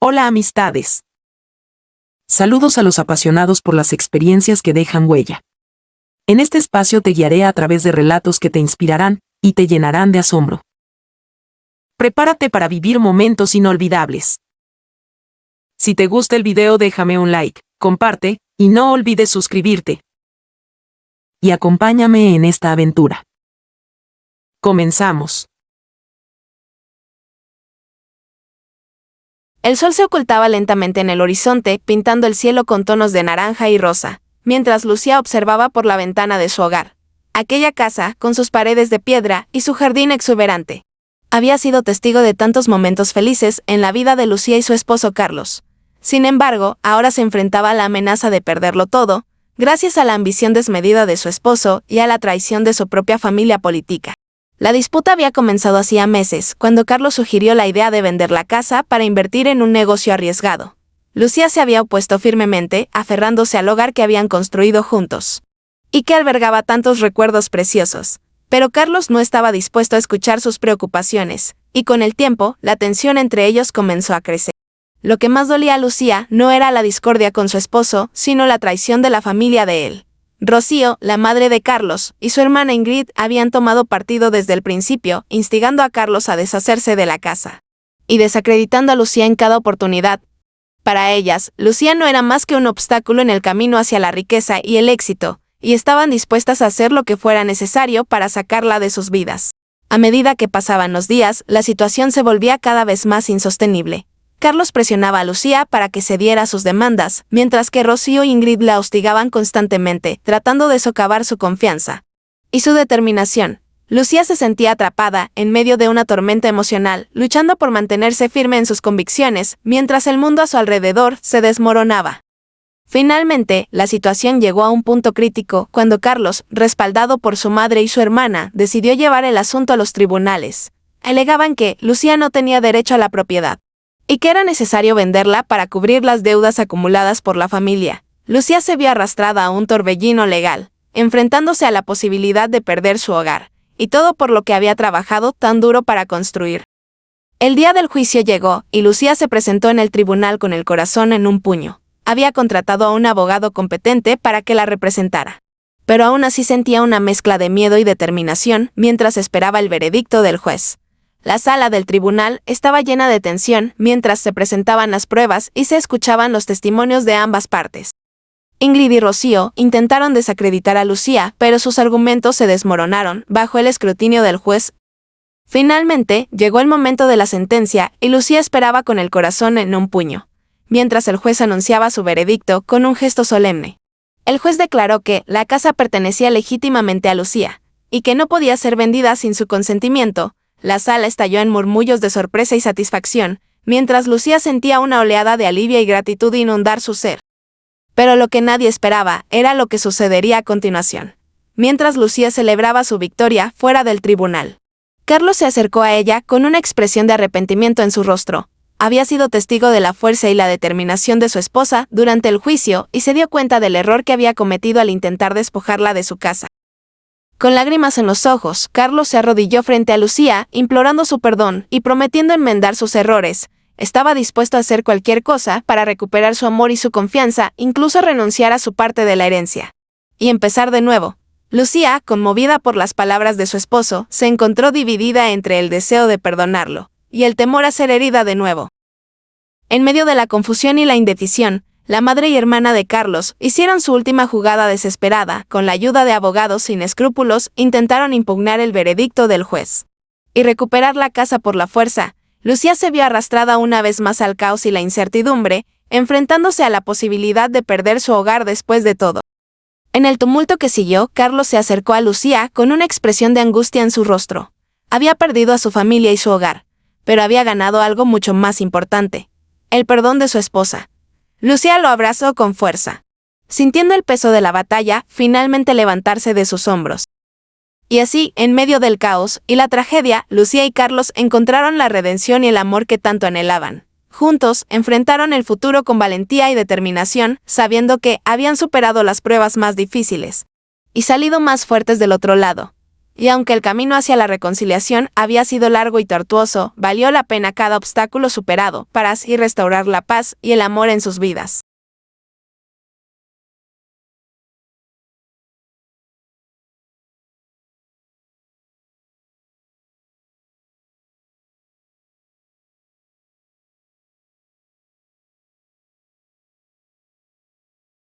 Hola amistades. Saludos a los apasionados por las experiencias que dejan huella. En este espacio te guiaré a través de relatos que te inspirarán y te llenarán de asombro. Prepárate para vivir momentos inolvidables. Si te gusta el video, déjame un like, comparte, y no olvides suscribirte. Y acompáñame en esta aventura. Comenzamos. El sol se ocultaba lentamente en el horizonte, pintando el cielo con tonos de naranja y rosa, mientras Lucía observaba por la ventana de su hogar. Aquella casa, con sus paredes de piedra y su jardín exuberante, había sido testigo de tantos momentos felices en la vida de Lucía y su esposo Carlos. Sin embargo, ahora se enfrentaba a la amenaza de perderlo todo, gracias a la ambición desmedida de su esposo y a la traición de su propia familia política. La disputa había comenzado hacía meses, cuando Carlos sugirió la idea de vender la casa para invertir en un negocio arriesgado. Lucía se había opuesto firmemente, aferrándose al hogar que habían construido juntos, y que albergaba tantos recuerdos preciosos. Pero Carlos no estaba dispuesto a escuchar sus preocupaciones, y con el tiempo, la tensión entre ellos comenzó a crecer. Lo que más dolía a Lucía no era la discordia con su esposo, sino la traición de la familia de él. Rocío, la madre de Carlos, y su hermana Ingrid habían tomado partido desde el principio, instigando a Carlos a deshacerse de la casa y desacreditando a Lucía en cada oportunidad. Para ellas, Lucía no era más que un obstáculo en el camino hacia la riqueza y el éxito, y estaban dispuestas a hacer lo que fuera necesario para sacarla de sus vidas. A medida que pasaban los días, la situación se volvía cada vez más insostenible. Carlos presionaba a Lucía para que cediera a sus demandas, mientras que Rocío e Ingrid la hostigaban constantemente, tratando de socavar su confianza y su determinación. Lucía se sentía atrapada en medio de una tormenta emocional, luchando por mantenerse firme en sus convicciones, mientras el mundo a su alrededor se desmoronaba. Finalmente, la situación llegó a un punto crítico cuando Carlos, respaldado por su madre y su hermana, decidió llevar el asunto a los tribunales. Alegaban que Lucía no tenía derecho a la propiedad y que era necesario venderla para cubrir las deudas acumuladas por la familia. Lucía se vio arrastrada a un torbellino legal, enfrentándose a la posibilidad de perder su hogar, y todo por lo que había trabajado tan duro para construir. El día del juicio llegó, y Lucía se presentó en el tribunal con el corazón en un puño. Había contratado a un abogado competente para que la representara, pero aún así sentía una mezcla de miedo y determinación mientras esperaba el veredicto del juez. La sala del tribunal estaba llena de tensión mientras se presentaban las pruebas y se escuchaban los testimonios de ambas partes. Ingrid y Rocío intentaron desacreditar a Lucía, pero sus argumentos se desmoronaron bajo el escrutinio del juez. Finalmente, llegó el momento de la sentencia y Lucía esperaba con el corazón en un puño, mientras el juez anunciaba su veredicto con un gesto solemne. El juez declaró que la casa pertenecía legítimamente a Lucía y que no podía ser vendida sin su consentimiento. La sala estalló en murmullos de sorpresa y satisfacción, mientras Lucía sentía una oleada de alivio y gratitud inundar su ser. Pero lo que nadie esperaba era lo que sucedería a continuación. Mientras Lucía celebraba su victoria fuera del tribunal, Carlos se acercó a ella con una expresión de arrepentimiento en su rostro. Había sido testigo de la fuerza y la determinación de su esposa durante el juicio y se dio cuenta del error que había cometido al intentar despojarla de su casa. Con lágrimas en los ojos, Carlos se arrodilló frente a Lucía, implorando su perdón y prometiendo enmendar sus errores. Estaba dispuesto a hacer cualquier cosa para recuperar su amor y su confianza, incluso renunciar a su parte de la herencia y empezar de nuevo. Lucía, conmovida por las palabras de su esposo, se encontró dividida entre el deseo de perdonarlo y el temor a ser herida de nuevo. En medio de la confusión y la indecisión, la madre y hermana de Carlos hicieron su última jugada desesperada. Con la ayuda de abogados sin escrúpulos, intentaron impugnar el veredicto del juez y recuperar la casa por la fuerza. Lucía se vio arrastrada una vez más al caos y la incertidumbre, enfrentándose a la posibilidad de perder su hogar después de todo. En el tumulto que siguió, Carlos se acercó a Lucía con una expresión de angustia en su rostro. Había perdido a su familia y su hogar, pero había ganado algo mucho más importante: el perdón de su esposa. Lucía lo abrazó con fuerza, sintiendo el peso de la batalla finalmente levantarse de sus hombros. Y así, en medio del caos y la tragedia, Lucía y Carlos encontraron la redención y el amor que tanto anhelaban. Juntos, enfrentaron el futuro con valentía y determinación, sabiendo que habían superado las pruebas más difíciles y salido más fuertes del otro lado. Y aunque el camino hacia la reconciliación había sido largo y tortuoso, valió la pena cada obstáculo superado para así restaurar la paz y el amor en sus vidas.